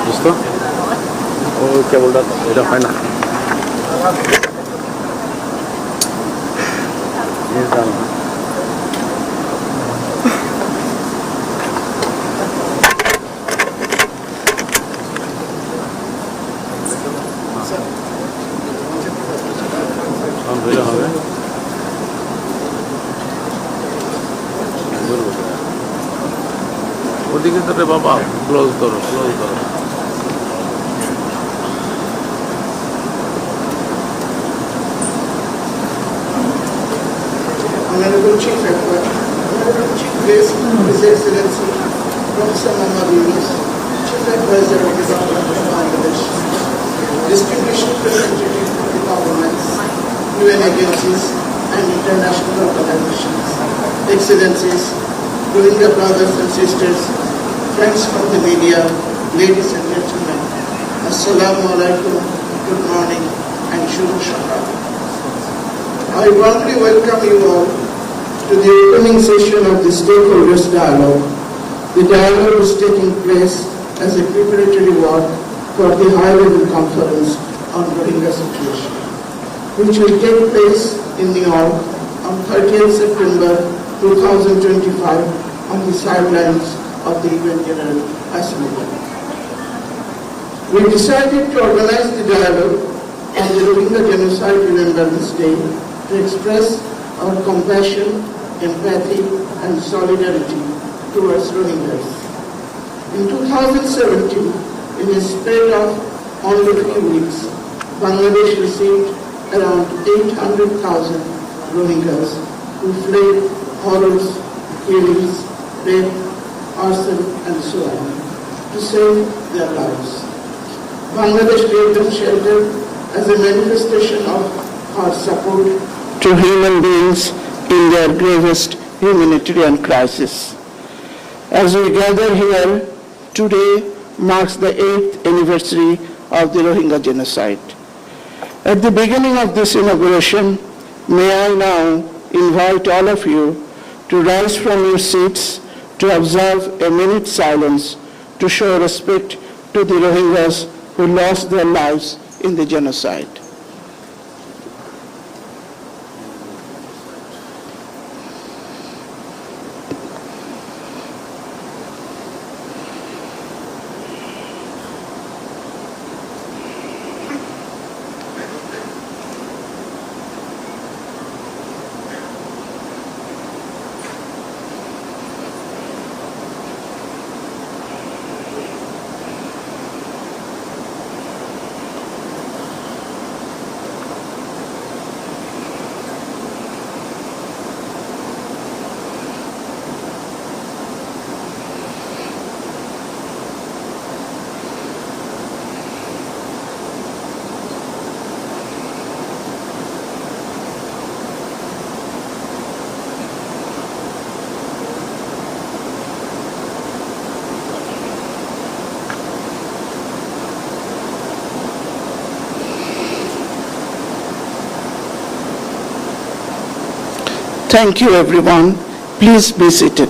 দোস্ত ও কেবলটা এটা হয় না হবে ওদিকে তো বাবা ক্লোজ করো Honorable Chief Guest, His Excellency Professor Muhammad Yunus, Chief Advisor of the Government of Bangladesh, distinguished representative of the governments, UN agencies and international organizations, Excellencies, Rohingya brothers and sisters, friends from the media, ladies and gentlemen, Assalamu alaikum, good morning and Shubh Shakar. I warmly welcome you all to the opening session of the Stakeholders Dialogue. The dialogue is taking place as a preparatory work for the high-level conference on Rohingya situation, which will take place in New York on 30th September 2025 on the sidelines of the UN General Assembly. We decided to organize the dialogue on the Rohingya Genocide Remembrance Day to express our compassion, empathy and solidarity towards Rohingyas. In 2017, in a span of only a few weeks, Bangladesh received around 800,000 Rohingyas who fled horrors, killings, rape, arson and so on to save their lives. Bangladesh gave them shelter as a manifestation of our support to human beings in their gravest humanitarian crisis. As we gather here, today marks the 8th anniversary of the Rohingya genocide. At the beginning of this inauguration, may I now invite all of you to rise from your seats to observe a minute silence to show respect to the Rohingyas who lost their lives in the genocide. Thank you, everyone. Please be seated.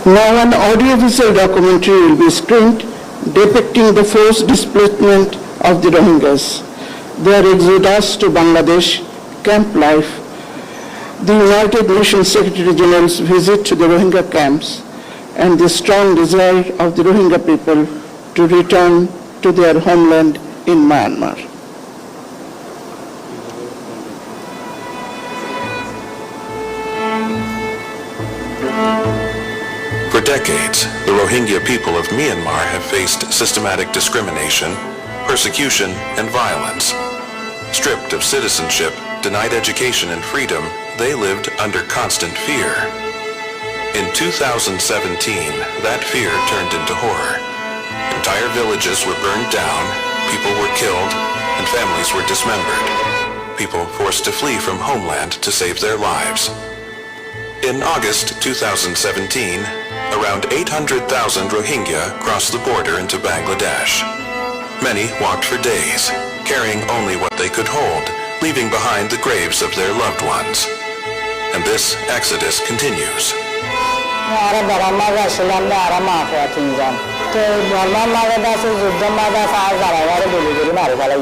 Now an audiovisual documentary will be screened depicting the forced displacement of the Rohingyas, their exodus to Bangladesh, camp life, the United Nations Secretary General's visit to the Rohingya camps, and the strong desire of the Rohingya people to return to their homeland in Myanmar. For decades, the Rohingya people of Myanmar have faced systematic discrimination, persecution, and violence. Stripped of citizenship, denied education and freedom, they lived under constant fear. In 2017, that fear turned into horror. Entire villages were burned down, people were killed, and families were dismembered. People forced to flee from homeland to save their lives. In August 2017, around 800,000 Rohingya crossed the border into Bangladesh. Many walked for days, carrying only what they could hold, leaving behind the graves of their loved ones. And this exodus continues. আরো বড় মাঝে ছিলাম না আরো mafia তিনজন তো বর্মার মাঝে আছে যুদ্ধের মাঝে আছে আর যারা গুলি গুলি মারি ফেলাই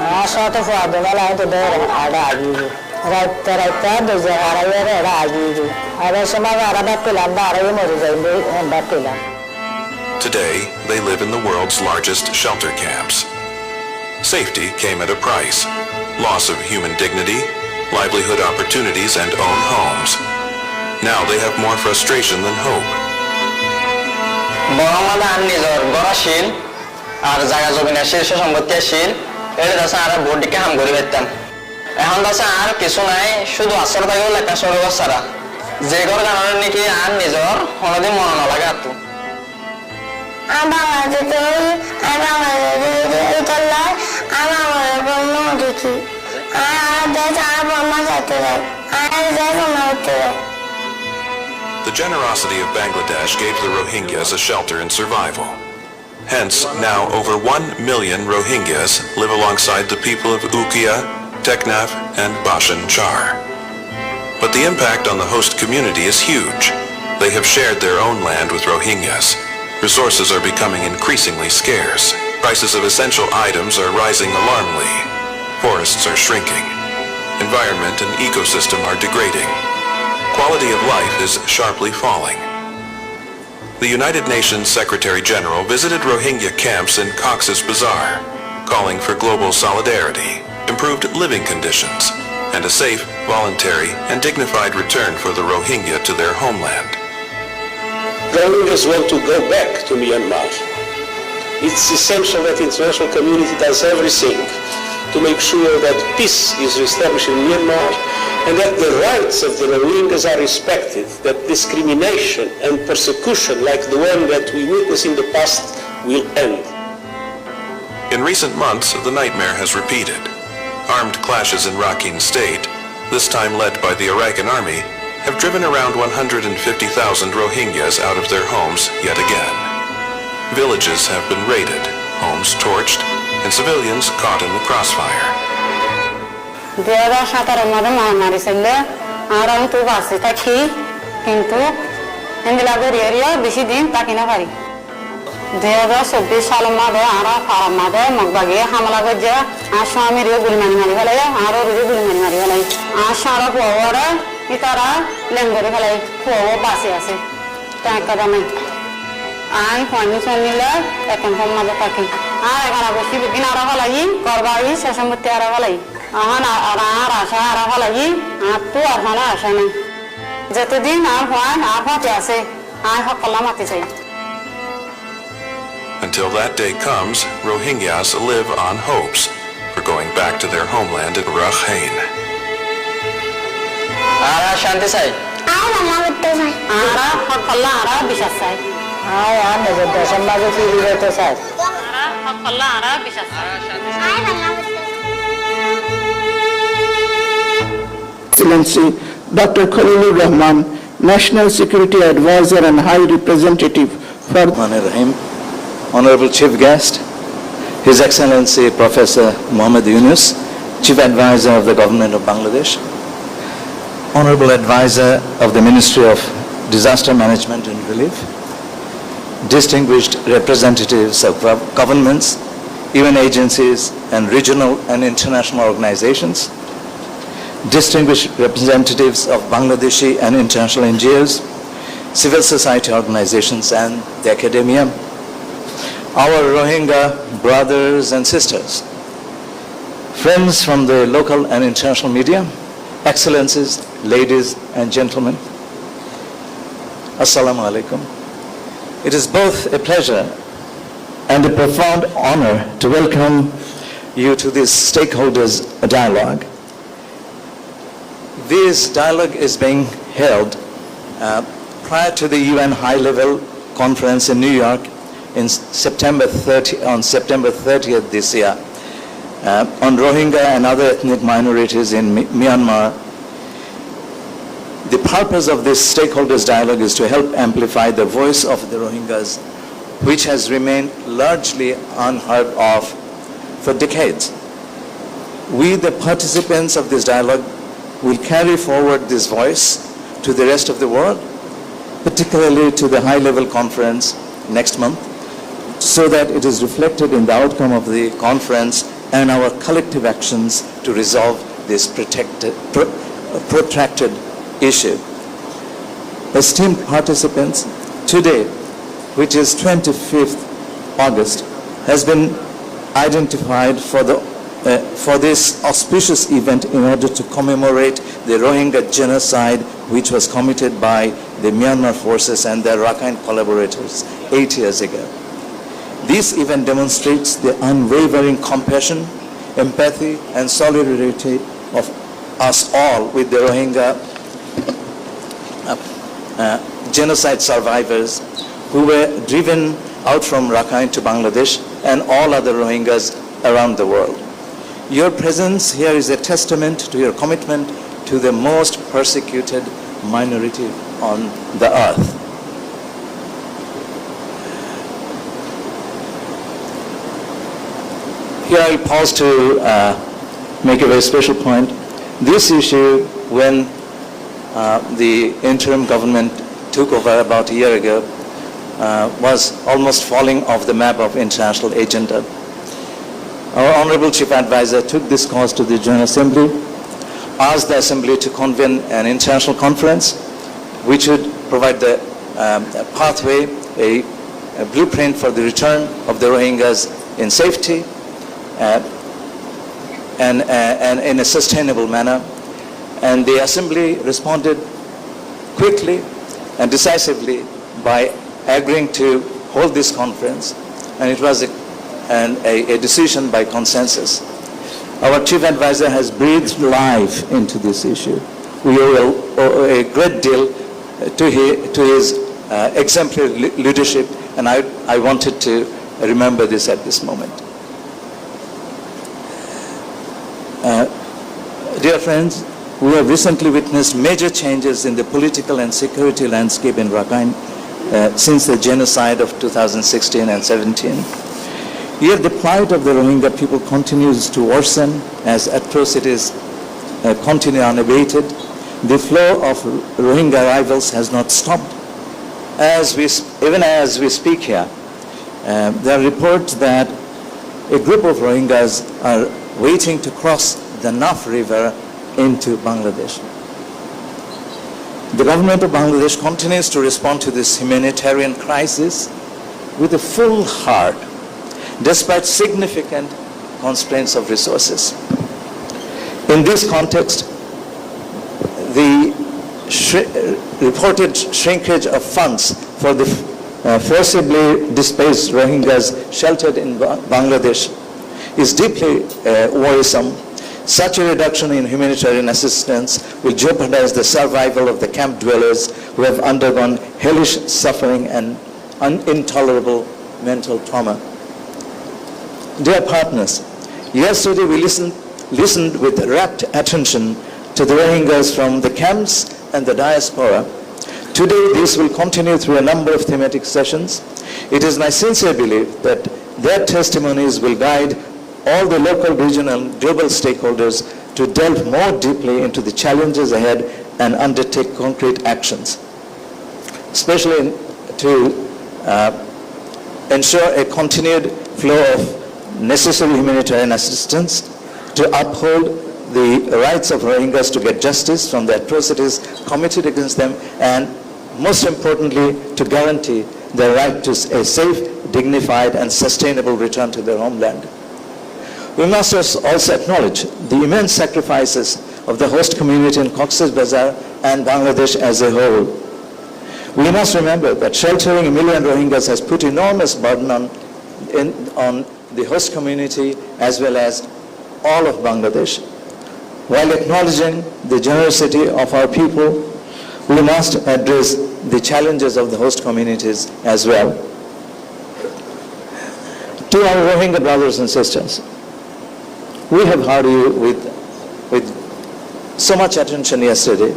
আমার সাথে ফুয়াদে বেলা তোদের আড়া আগিয়ে রাইতে রাইতে দুজে আড়াইয়ের এরা আগিয়ে আর এই সময় আড়াটা পেলাম না আড়াই মরে যাইবে এবার পেলাম Today, they live in the world's largest shelter camps. Safety came at a price. Loss of human dignity, livelihood opportunities, and own homes. Now they have more frustration than hope. বড়মাদা আর নিজর গড়াশীল আর জায়গা জমিনের শীর্ষ সম্পত্তিশীল এটা দাসা আর বডিকে হাম করে পেতাম এখন দাসা আর কিছু নাই শুধু আসর থাকেও লেখা সরব সারা যে ঘর কারণে নাকি আর নিজর হনদিন মনে না লাগে আর তো The generosity of Bangladesh gave the Rohingyas a shelter and survival. Hence, now over 1 million Rohingyas live alongside the people of Ukia, Teknaf, and Bhashan Char. But the impact on the host community is huge. They have shared their own land with Rohingyas. Resources are becoming increasingly scarce. Prices of essential items are rising alarmingly. Forests are shrinking. Environment and ecosystem are degrading. Quality of life is sharply falling. The United Nations Secretary General visited Rohingya camps in Cox's Bazar, calling for global solidarity, improved living conditions, and a safe, voluntary, and dignified return for the Rohingya to their homeland. The Rohingyas want to go back to Myanmar. It's essential that the international community does everything to make sure that peace is reestablished in Myanmar and that the rights of the Rohingyas are respected, that discrimination and persecution like the one that we witnessed in the past will end. In recent months, the nightmare has repeated. Armed clashes in Rakhine State, this time led by the Arakan Army, have driven around 150,000 Rohingyas out of their homes yet again. Villages have been raided, homes torched, and civilians caught in the crossfire. 2017 মধ্যে মহামারী ছিল আর আমি তো বাসে থাকি কিন্তু এন্ডলাগের area বেশি দিন থাকি না পারি 2024 সালের মধ্যে আর ফারাম মধ্যে মগবাগে হামলা করছে আর স্বামীর গুলি মারি ফেলে আর ওর গুলি মারি ফেলে আর সারা পরে ইতারা লেঙ্গরে ফেলে ফুয়াও বাসে আছে টাকা দামে আই পানি শুনিলে এখন মধ্যে থাকি আর এখানে বসি বিকিন আর ফেলাই করবাই শেষমতি আর ফেলাই এখন আর আশা আর ফেলাই আর তো আর ভালো আশা নেই যতদিন আর হয় আর হতে আছে আর সকলা মাতি চাই Until that day comes, Rohingyas live on hopes for going back to their homeland in Rakhine. আর শান্তি চাই আর সকলা আর বিশ্বাস চাই আর নিজের দেশের মাঝে ফিরে যেতে চাই সকলা আর বিশ্বাস Excellency Dr. Khalilur Rahman, National Security Advisor and High Representative for Rahim, Honorable Chief Guest, His Excellency Professor Mohammed Yunus, Chief Advisor of the Government of Bangladesh, Honorable Advisor of the Ministry of Disaster Management and Relief, distinguished representatives of governments, UN agencies and regional and international organizations, distinguished representatives of Bangladeshi and international NGOs, civil society organizations and the academia, our Rohingya brothers and sisters, friends from the local and international media, excellencies, ladies and gentlemen, Assalamu alaikum. It is both a pleasure and a profound honor to welcome you to this stakeholders dialogue. This dialogue is being held prior to the UN high-level conference in New York on September 30th this year on Rohingya and other ethnic minorities in Myanmar. The purpose of this stakeholders dialogue is to help amplify the voice of the Rohingyas, which has remained largely unheard of for decades. We, the participants of this dialogue, will carry forward this voice to the rest of the world, particularly to the high-level conference next month, so that it is reflected in the outcome of the conference and our collective actions to resolve this protracted issue. Esteemed participants, today, which is 25th August, has been identified for this auspicious event in order to commemorate the Rohingya genocide which was committed by the Myanmar forces and their Rakhine collaborators 8 years ago. This event demonstrates the unwavering compassion, empathy, and solidarity of us all with the Rohingya genocide survivors who were driven out from Rakhine to Bangladesh and all other Rohingyas around the world. Your presence here is a testament to your commitment to the most persecuted minority on the earth. Here I'll pause to make a very special point. This issue, when the interim government took over about a year ago, was almost falling off the map of international agenda. Our Honorable Chief Advisor took this cause to the General Assembly, asked the Assembly to convene an international conference which would provide the pathway, a blueprint for the return of the Rohingyas in safety and in a sustainable manner. And the Assembly responded quickly and decisively by agreeing to hold this conference, and it was a decision by consensus. Our Chief Advisor has breathed life into this issue. We owe a great deal to his exemplary leadership, and I wanted to remember this at this moment. Dear friends, we have recently witnessed major changes in the political and security landscape in Rakhine since the genocide of 2016 and 17. Yet the plight of the Rohingya people continues to worsen as atrocities continue unabated. The flow of Rohingya arrivals has not stopped. Even as we speak here, there are reports that a group of Rohingyas are waiting to cross the Naf River into Bangladesh. The government of Bangladesh continues to respond to this humanitarian crisis with a full heart, despite significant constraints of resources. In this context, the reported shrinkage of funds for the forcibly displaced Rohingyas sheltered in Bangladesh is deeply worrisome. Such a reduction in humanitarian assistance will jeopardize the survival of the camp dwellers who have undergone hellish suffering and intolerable mental trauma. Dear partners, yesterday we listened with rapt attention to the Rohingyas from the camps and the diaspora. Today this will continue through a number of thematic sessions. It is my sincere belief that their testimonies will guide all the local, regional, and global stakeholders to delve more deeply into the challenges ahead and undertake concrete actions, especially to ensure a continued flow of necessary humanitarian assistance, to uphold the rights of Rohingyas to get justice from the atrocities committed against them, and most importantly, to guarantee their right to a safe, dignified, and sustainable return to their homeland. We must also acknowledge the immense sacrifices of the host community in Cox's Bazar and Bangladesh as a whole. We must remember that sheltering 1 million Rohingyas has put enormous burden on the host community as well as all of Bangladesh. While acknowledging the generosity of our people, we must address the challenges of the host communities as well. To our Rohingya brothers and sisters, we have heard you with so much attention yesterday.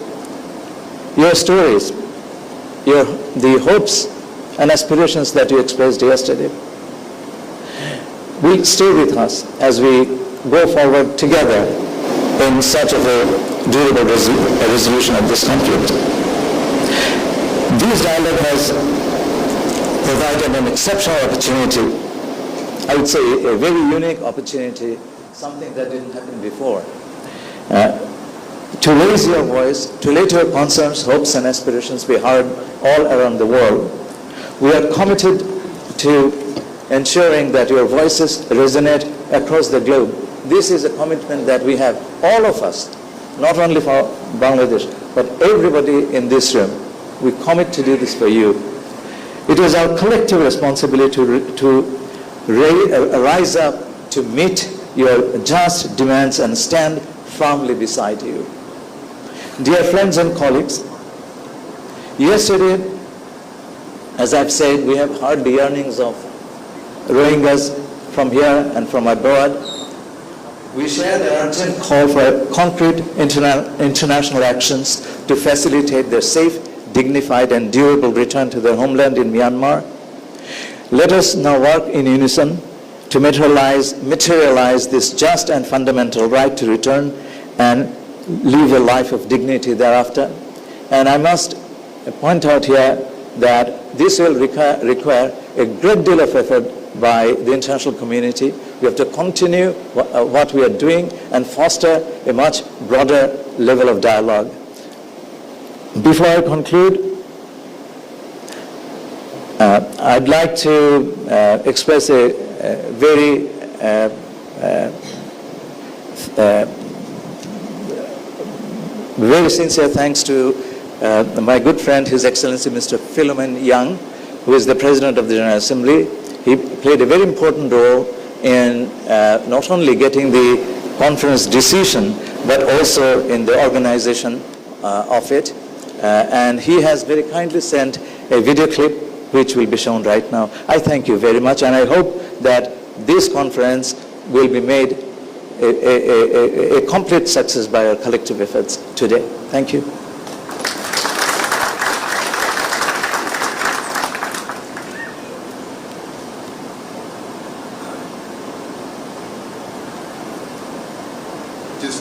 Your stories, the hopes and aspirations that you expressed yesterday will stay with us as we go forward together in search of a durable resolution of this conflict. This dialogue has provided an exceptional opportunity, I would say a very unique opportunity, something that didn't happen before, to raise your voice, to let your concerns, hopes and aspirations be heard all around the world. We are committed to ensuring that your voices resonate across the globe. This is a commitment that we have, all of us, not only for Bangladesh, but everybody in this room. We commit to do this for you. It is our collective responsibility to rise up to meet your just demands and stand firmly beside you. Dear friends and colleagues, yesterday, as I've said, we have heard the yearnings of Rohingyas from here and from abroad. We share the urgent call for concrete international actions to facilitate their safe, dignified and durable return to their homeland in Myanmar. Let us now work in unison to materialize this just and fundamental right to return and live a life of dignity thereafter. And I must point out here that this will require a great deal of effort by the international community. We have to continue what we are doing and foster a much broader level of dialogue. Before I conclude, I'd like to express a very sincere thanks to my good friend, His Excellency Mr. Philomen Yang, who is the President of the General Assembly. He played a very important role in not only getting the conference decision, but also in the organization of it. And he has very kindly sent a video clip which will be shown right now. I thank you very much, and I hope that this conference will be made a complete success by our collective efforts today. Thank you.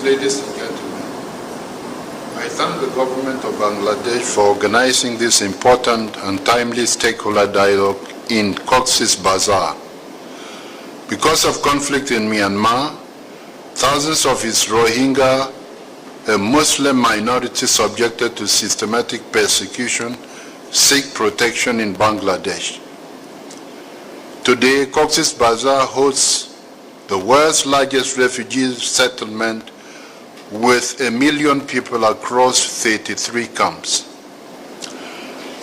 Ladies and gentlemen, I thank the government of Bangladesh for organizing this important and timely stakeholder dialogue in Cox's Bazar. Because of conflict in Myanmar, thousands of its Rohingya, a Muslim minority subjected to systematic persecution, seek protection in Bangladesh. Today, Cox's Bazar hosts the world's largest refugee settlement with 1 million people across 33 camps.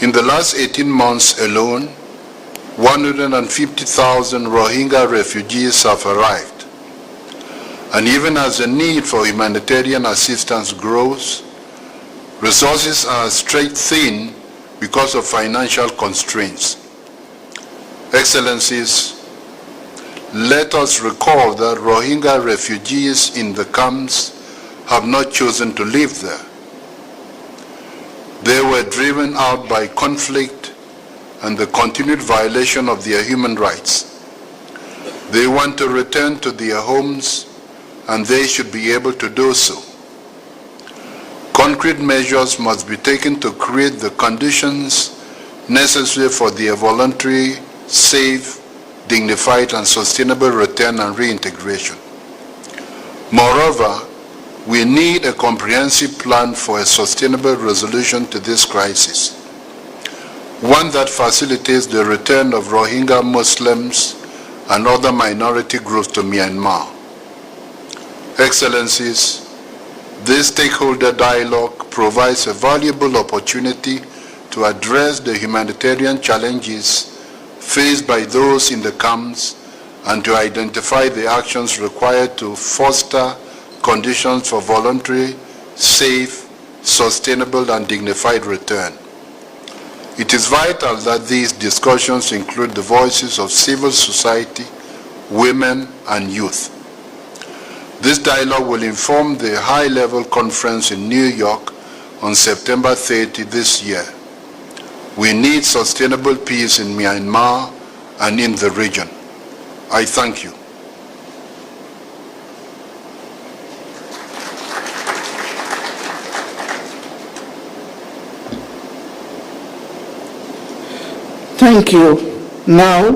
In the last 18 months alone, 150,000 Rohingya refugees have arrived. And even as the need for humanitarian assistance grows, resources are stretched thin because of financial constraints. Excellencies, let us recall that Rohingya refugees in the camps have not chosen to live there. They were driven out by conflict and the continued violation of their human rights. They want to return to their homes, and they should be able to do so. Concrete measures must be taken to create the conditions necessary for their voluntary, safe, dignified and sustainable return and reintegration. Moreover, we need a comprehensive plan for a sustainable resolution to this crisis, one that facilitates the return of Rohingya Muslims and other minority groups to Myanmar. Excellencies, this stakeholder dialogue provides a valuable opportunity to address the humanitarian challenges faced by those in the camps and to identify the actions required to foster conditions for voluntary, safe, sustainable and dignified return. It is vital that these discussions include the voices of civil society, women and youth. This dialogue will inform the high-level conference in New York on September 30 this year. We need sustainable peace in Myanmar and in the region. I thank you. Thank you. Now,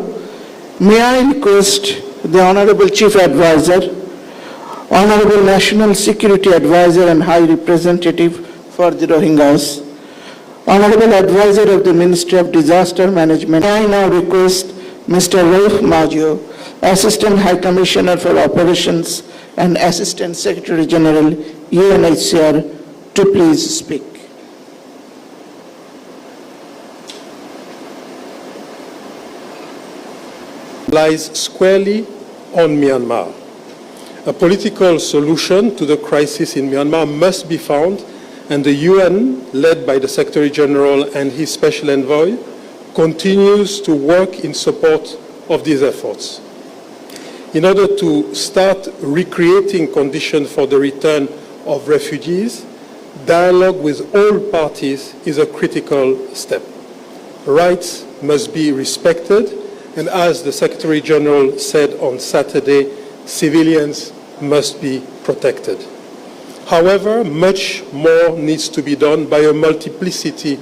may I request the Honorable Chief Advisor, Honorable National Security Advisor and High Representative for the Rohingyas, Honorable Advisor of the Ministry of Disaster Management. I now request Mr. Rauf Maggio, Assistant High Commissioner for Operations and Assistant Secretary General, UNHCR, to please speak. Lies squarely on Myanmar. A political solution to the crisis in Myanmar must be found, and the UN, led by the Secretary General and his Special Envoy, continues to work in support of these efforts. In order to start recreating conditions for the return of refugees, dialogue with all parties is a critical step. Rights must be respected, and as the Secretary General said on Saturday, civilians must be protected. However, much more needs to be done by a multiplicity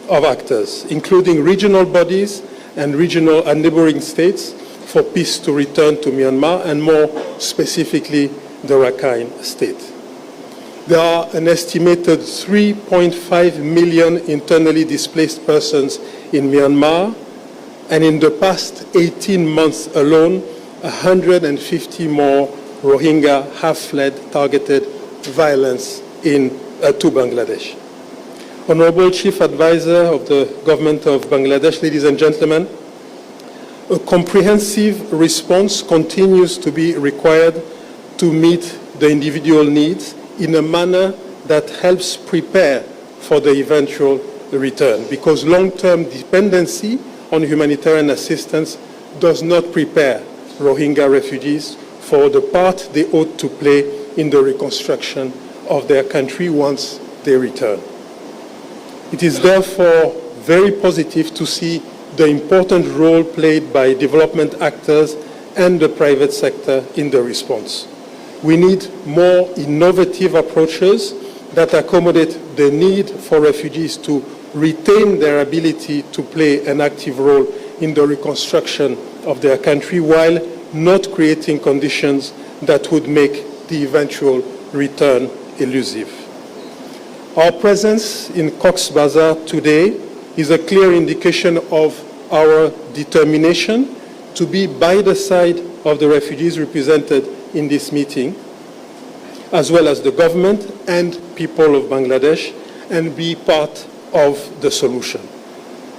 of actors, including regional bodies and regional and neighboring states, for peace to return to Myanmar, and more specifically, the Rakhine State. There are an estimated 3.5 million internally displaced persons in Myanmar, and in the past 18 months alone, 150 more Rohingya have fled targeted violence to Bangladesh. Honorable Chief Advisor of the Government of Bangladesh, ladies and gentlemen, a comprehensive response continues to be required to meet the individual needs in a manner that helps prepare for the eventual return, because long-term dependency on humanitarian assistance does not prepare Rohingya refugees for the part they ought to play in the reconstruction of their country once they return. It is therefore very positive to see the important role played by development actors and the private sector in the response. We need more innovative approaches that accommodate the need for refugees to retain their ability to play an active role in the reconstruction of their country, while not creating conditions that would make the eventual return elusive. Our presence in Cox's Bazar today is a clear indication of our determination to be by the side of the refugees represented in this meeting, as well as the government and people of Bangladesh, and be part of the solution.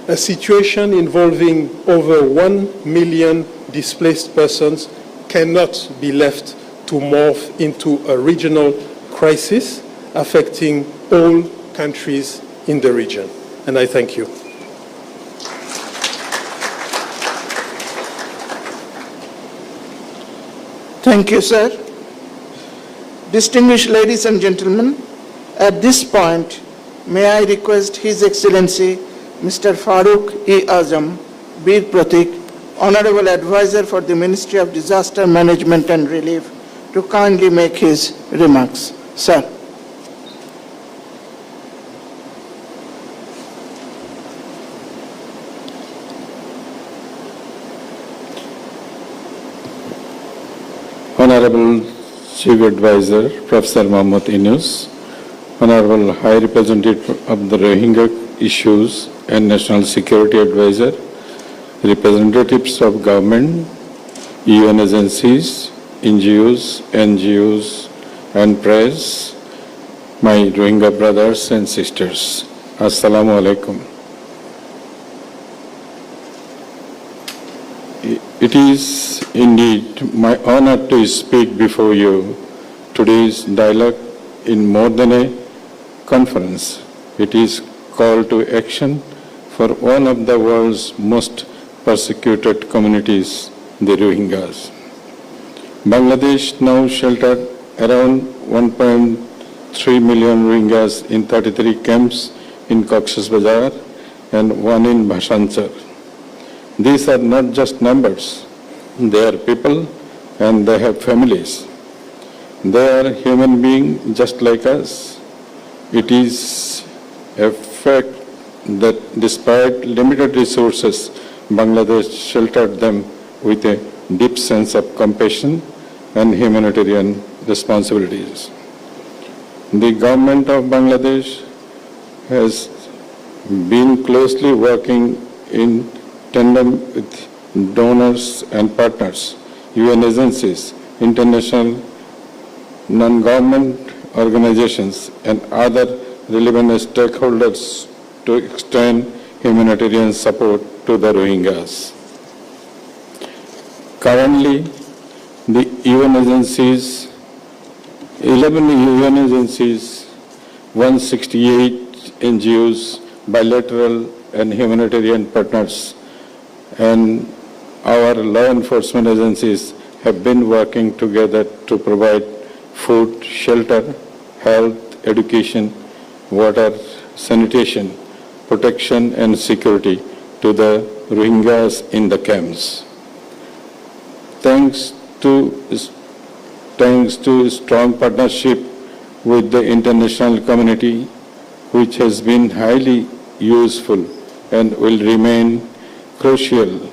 A situation involving over 1 million displaced persons cannot be left to morph into a regional crisis affecting all countries in the region. And I thank you. Thank you, sir. Distinguished ladies and gentlemen, at this point, may I request His Excellency Mr. Farooq-e-Azam, Bir Pratik, Honorable Advisor for the Ministry of Disaster Management and Relief, to kindly make his remarks. Sir. Honorable Chief Advisor, Professor Mohammad Yunus, Honorable High Representative of the Rohingya Issues and National Security Advisor, representatives of government, UN agencies, NGOs, and press, my Rohingya brothers and sisters. Assalamu alaikum. It is indeed my honor to speak before you. Today's dialogue in more than a conference. It is call to action for one of the world's most persecuted communities, the Rohingyas. Bangladesh now shelters around 1.3 million Rohingyas in 33 camps in Cox's Bazar and one in Bhasanchar. These are not just numbers. They are people and they have families. They are human beings just like us. It is a fact that despite limited resources, Bangladesh sheltered them with a deep sense of compassion and humanitarian responsibilities. The government of Bangladesh has been closely working in tandem with donors and partners, UN agencies, international non-government organizations, and other relevant stakeholders to extend humanitarian support to the Rohingyas. Currently, the UN agencies, 11 UN agencies, 168 NGOs, bilateral and humanitarian partners, and our law enforcement agencies have been working together to provide food, shelter, health, education, water, sanitation, protection and security to the Rohingyas in the camps. Thanks to strong partnership with the international community, which has been highly useful and will remain crucial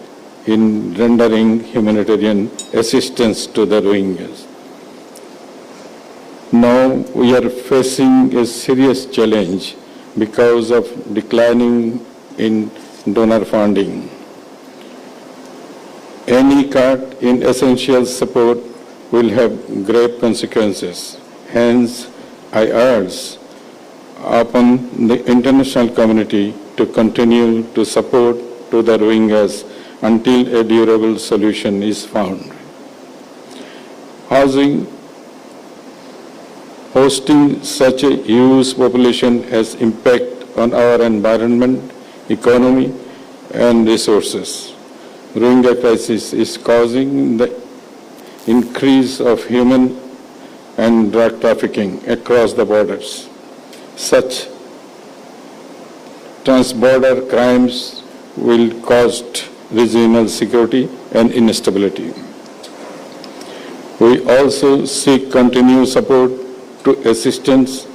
in rendering humanitarian assistance to the Rohingyas. Now we are facing a serious challenge because of declining in donor funding. Any cut in essential support will have grave consequences. Hence, I urge upon the international community to continue to support to the Rohingyas until a durable solution is found. Hosting such a huge population has impact on our environment, economy, and resources. Rohingya crisis is causing the increase of human and drug trafficking across the borders. Such transborder crimes will cost regional security and instability. We also seek continued support to assistance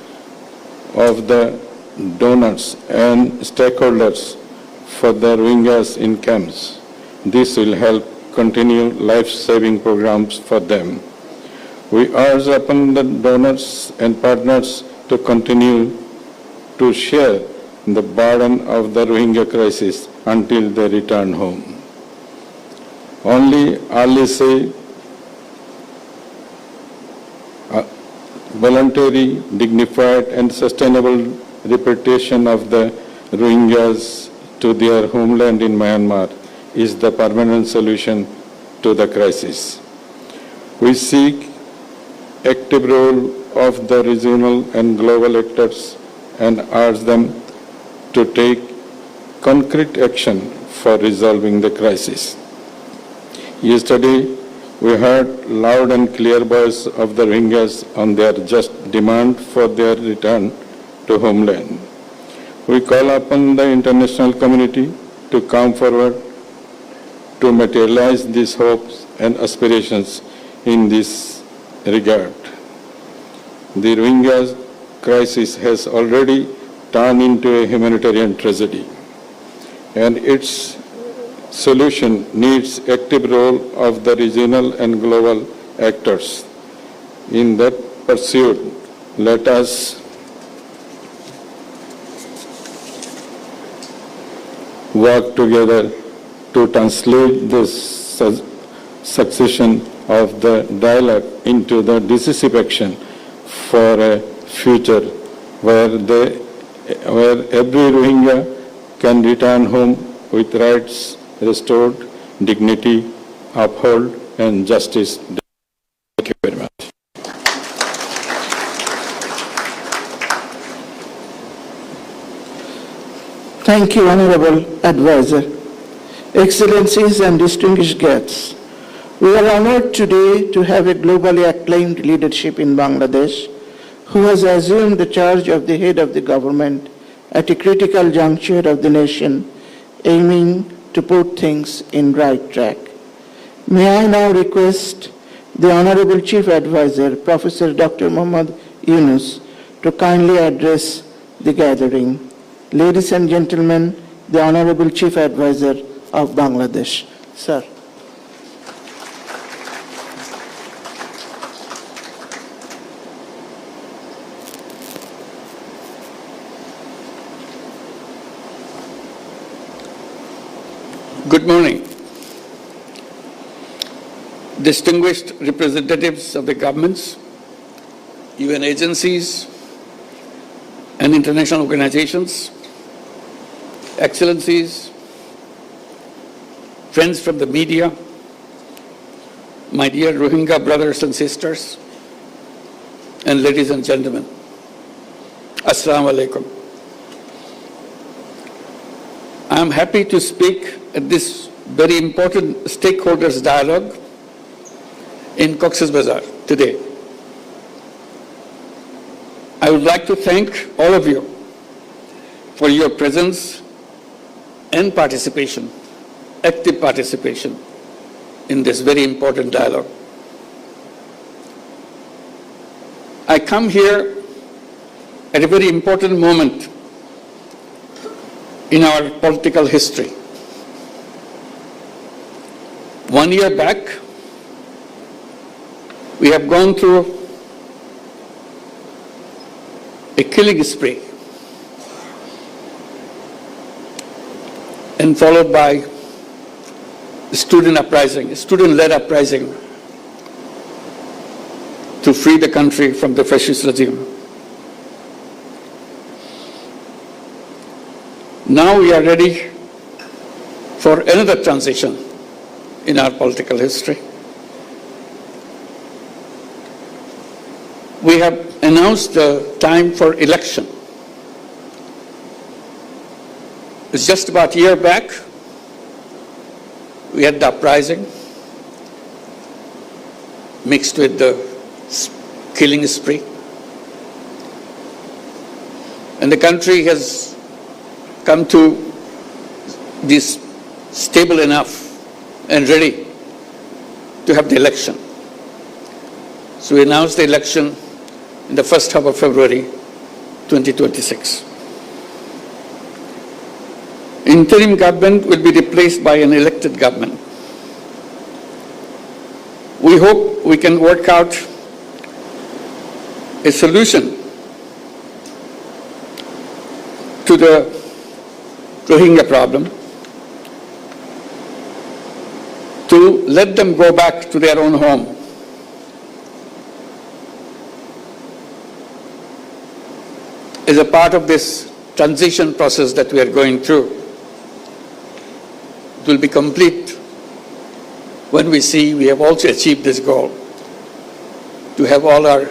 of the donors and stakeholders for the Rohingyas in camps. This will help continue life-saving programs for them. We urge upon the donors and partners to continue to share the burden of the Rohingya crisis until they return home. Only early say voluntary, dignified and sustainable repatriation of the Rohingyas to their homeland in Myanmar is the permanent solution to the crisis. We seek active role of the regional and global actors and urge them to take concrete action for resolving the crisis. Yesterday, we heard loud and clear voice of the Rohingyas on their just demand for their return to homeland. We call upon the international community to come forward to materialize these hopes and aspirations in this regard. The Rohingya crisis has already turned into a humanitarian tragedy, and its solution needs active role of the regional and global actors. In that pursuit, let us work together to translate this succession of the dialogue into the decisive action for a future where every Rohingya can return home with rights restored, dignity upheld, and justice. Thank you very much. Thank you, Honorable Advisor. Excellencies and distinguished guests, we are honored today to have a globally acclaimed leadership in Bangladesh who has assumed the charge of the head of the government at a critical juncture of the nation, aiming to put things in right track. May I now request the Honorable Chief Advisor, Professor Dr. Muhammad Yunus, to kindly address the gathering. Ladies and gentlemen, the Honorable Chief Advisor of Bangladesh. Sir. Good morning. Distinguished representatives of the governments, UN agencies, and international organizations, excellencies, friends from the media, my dear Rohingya brothers and sisters, and ladies and gentlemen, Assalamu alaikum. I am happy to speak at this very important stakeholders dialogue in Cox's Bazar today. I would like to thank all of you for your presence and participation, active participation in this very important dialogue. I come here at a very important moment in our political history. 1 year back, we have gone through a killing spree and followed by student uprising, student-led uprising to free the country from the fascist regime. Now we are ready for another transition in our political history. We have announced the time for election. It's just about a year back, we had the uprising mixed with the killing spree. And the country has come to be stable enough and ready to have the election. So we announced the election in the first half of February 2026. Interim government will be replaced by an elected government. We hope we can work out a solution to the Rohingya problem, to let them go back to their own home. As a part of this transition process that we are going through, it will be complete when we see we have also achieved this goal, to have all our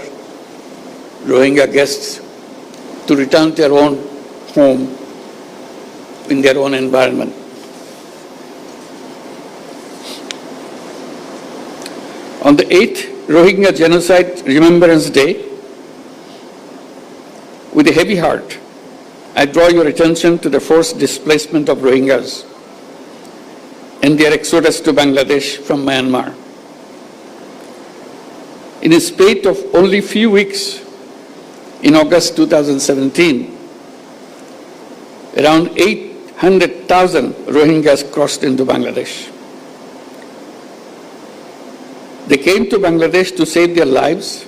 Rohingya guests to return to their own home in their own environment. On the 8th Rohingya Genocide Remembrance Day, with a heavy heart, I draw your attention to the forced displacement of Rohingyas and their exodus to Bangladesh from Myanmar. In a spate of only few weeks, in August 2017, around 800,000 Rohingyas crossed into Bangladesh. They came to Bangladesh to save their lives.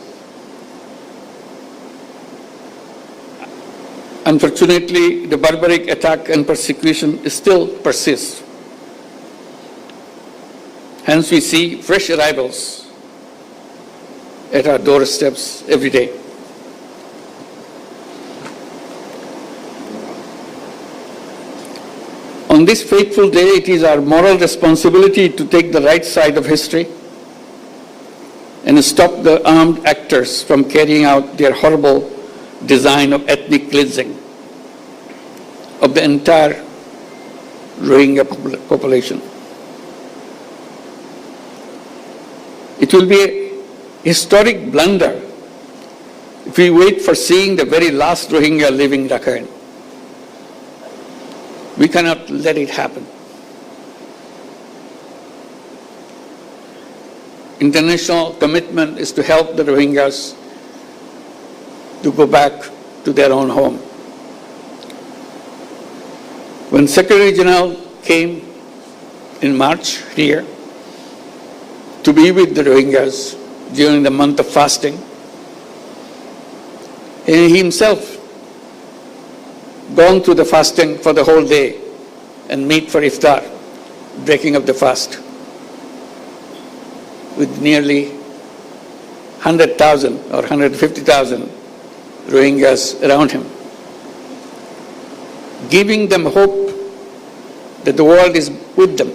Unfortunately, the barbaric attack and persecution still persists. Hence, we see fresh arrivals at our doorsteps every day. On this fateful day, it is our moral responsibility to take the right side of history and stop the armed actors from carrying out their horrible design of ethnic cleansing of the entire Rohingya population. It will be a historic blunder if we wait for seeing the very last Rohingya living Rakhine. We cannot let it happen. International commitment is to help the Rohingyas to go back to their own home. When Secretary General came in March here to be with the Rohingyas during the month of fasting. And he himself gone through the fasting for the whole day and meet for iftar, breaking of the fast, with nearly 100,000 or 150,000 Rohingyas around him, giving them hope that the world is with them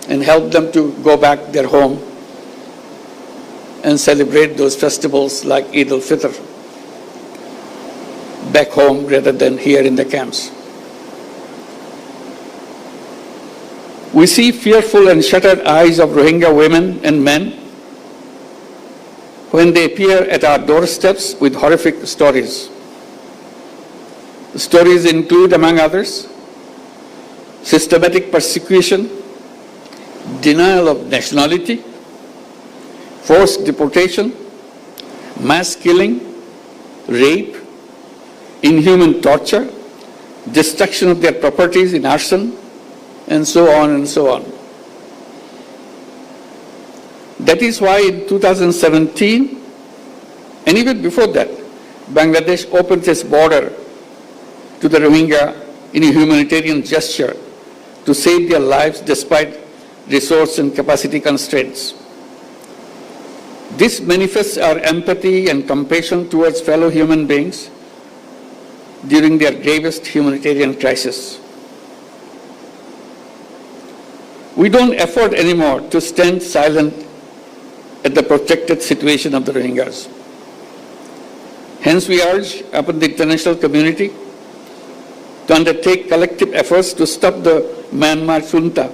and help them to go back their home and celebrate those festivals like Eid al-Fitr back home rather than here in the camps. We see fearful and shuttered eyes of Rohingya women and men when they appear at our doorsteps with horrific stories. The stories include, among others, systematic persecution, denial of nationality, forced deportation, mass killing, rape, inhuman torture, destruction of their properties in arson, and so on and so on. That is why in 2017, and even before that, Bangladesh opened its border to the Rohingya in a humanitarian gesture to save their lives despite resource and capacity constraints. This manifests our empathy and compassion towards fellow human beings during their gravest humanitarian crisis. We don't afford anymore to stand silent at the protracted situation of the Rohingyas. Hence, we urge upon the international community to undertake collective efforts to stop the Myanmar junta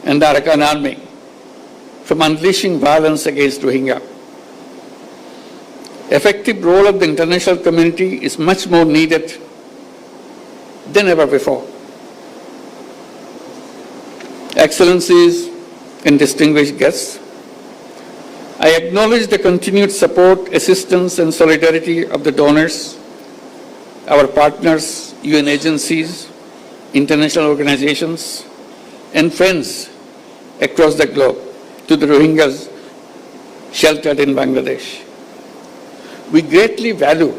and the Arakan army from unleashing violence against Rohingya. Effective role of the international community is much more needed than ever before. Excellencies and distinguished guests, I acknowledge the continued support, assistance, and solidarity of the donors, our partners, UN agencies, international organizations, and friends across the globe to the Rohingyas sheltered in Bangladesh. We greatly value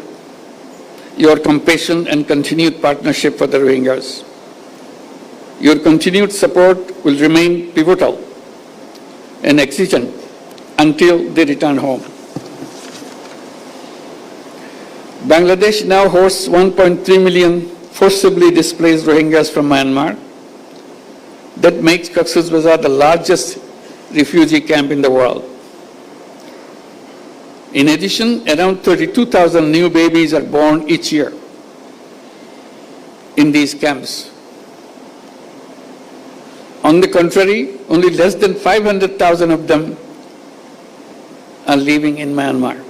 your compassion and continued partnership for the Rohingyas. Your continued support will remain pivotal and exigent until they return home. Bangladesh now hosts 1.3 million forcibly displaced Rohingyas from Myanmar. That makes Cox's Bazar the largest refugee camp in the world. In addition, around 32,000 new babies are born each year in these camps. On the contrary, only less than 500,000 of them are living in Myanmar.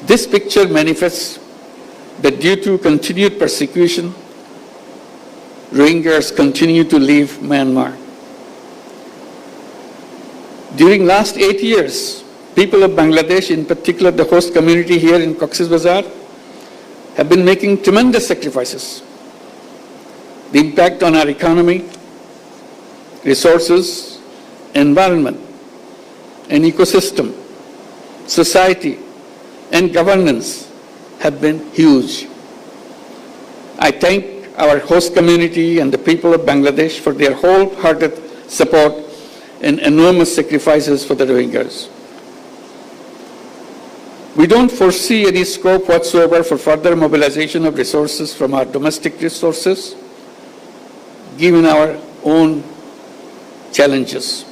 This picture manifests that due to continued persecution, Rohingyas continue to leave Myanmar. During last 8 years, people of Bangladesh, in particular the host community here in Cox's Bazar, have been making tremendous sacrifices. The impact on our economy, resources, environment, and ecosystem, society, and governance have been huge. I thank our host community and the people of Bangladesh for their wholehearted support and enormous sacrifices for the Rohingyas. We don't foresee any scope whatsoever for further mobilization of resources from our domestic resources, given our own challenges.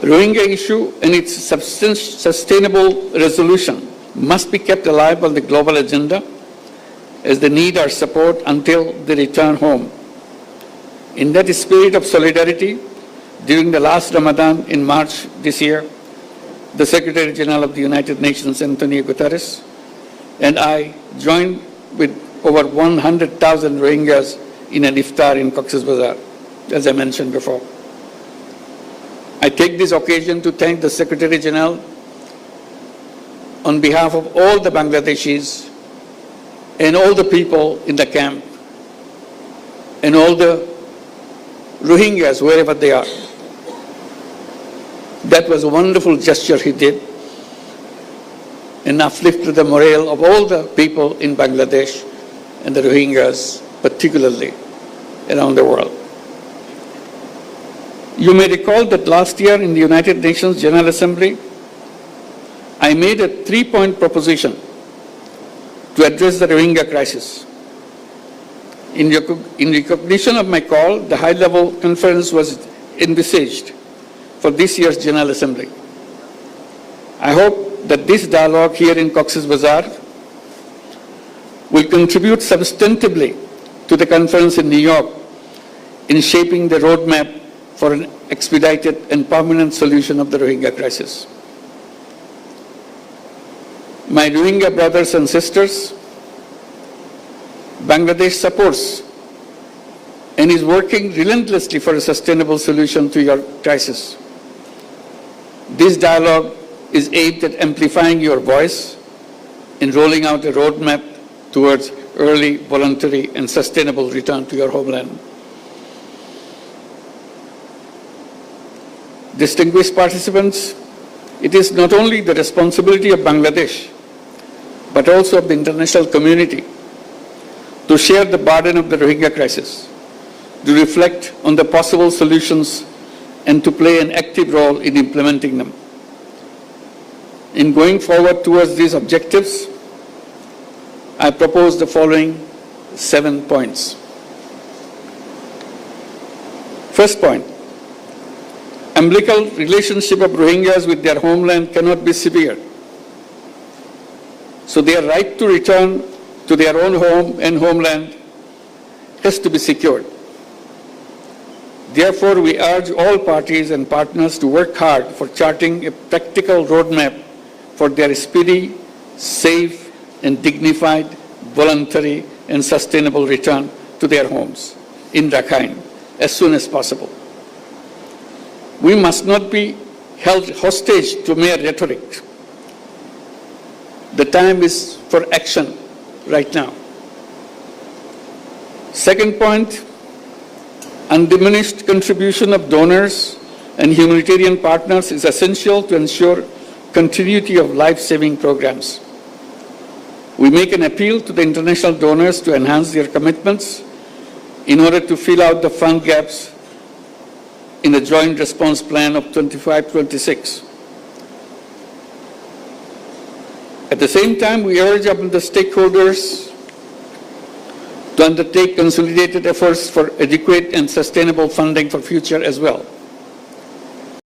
Rohingya issue and its sustainable resolution must be kept alive on the global agenda as they need our support until they return home. In that spirit of solidarity, during the last Ramadan in March this year, the Secretary General of the United Nations, Antonio Guterres, and I joined with over 100,000 Rohingyas in an iftar in Cox's Bazar, as I mentioned before. I take this occasion to thank the Secretary General on behalf of all the Bangladeshis and all the people in the camp and all the Rohingyas, wherever they are. That was a wonderful gesture he did, and uplifted the morale of all the people in Bangladesh and the Rohingyas, particularly around the world. You may recall that last year in the United Nations General Assembly, I made a 3-point proposition to address the Rohingya crisis. In recognition of my call, the high-level conference was envisaged for this year's General Assembly. I hope that this dialogue here in Cox's Bazar will contribute substantively to the conference in New York in shaping the roadmap for an expedited and permanent solution of the Rohingya crisis. My Rohingya brothers and sisters, Bangladesh supports and is working relentlessly for a sustainable solution to your crisis. This dialogue is aimed at amplifying your voice in rolling out a roadmap towards early, voluntary, and sustainable return to your homeland. Distinguished participants, it is not only the responsibility of Bangladesh, but also of the international community to share the burden of the Rohingya crisis, to reflect on the possible solutions, and to play an active role in implementing them. In going forward towards these objectives, I propose the following 7 points. First point, umbilical relationship of Rohingyas with their homeland cannot be severed. So their right to return to their own home and homeland has to be secured. Therefore, we urge all parties and partners to work hard for charting a practical roadmap for their speedy, safe, and dignified, voluntary, and sustainable return to their homes in Rakhine as soon as possible. We must not be held hostage to mere rhetoric. The time is for action right now. Second point, undiminished contribution of donors and humanitarian partners is essential to ensure continuity of life-saving programs. We make an appeal to the international donors to enhance their commitments in order to fill out the fund gaps in the Joint Response Plan of 25-26. At the same time, we urge upon the stakeholders to undertake consolidated efforts for adequate and sustainable funding for future as well.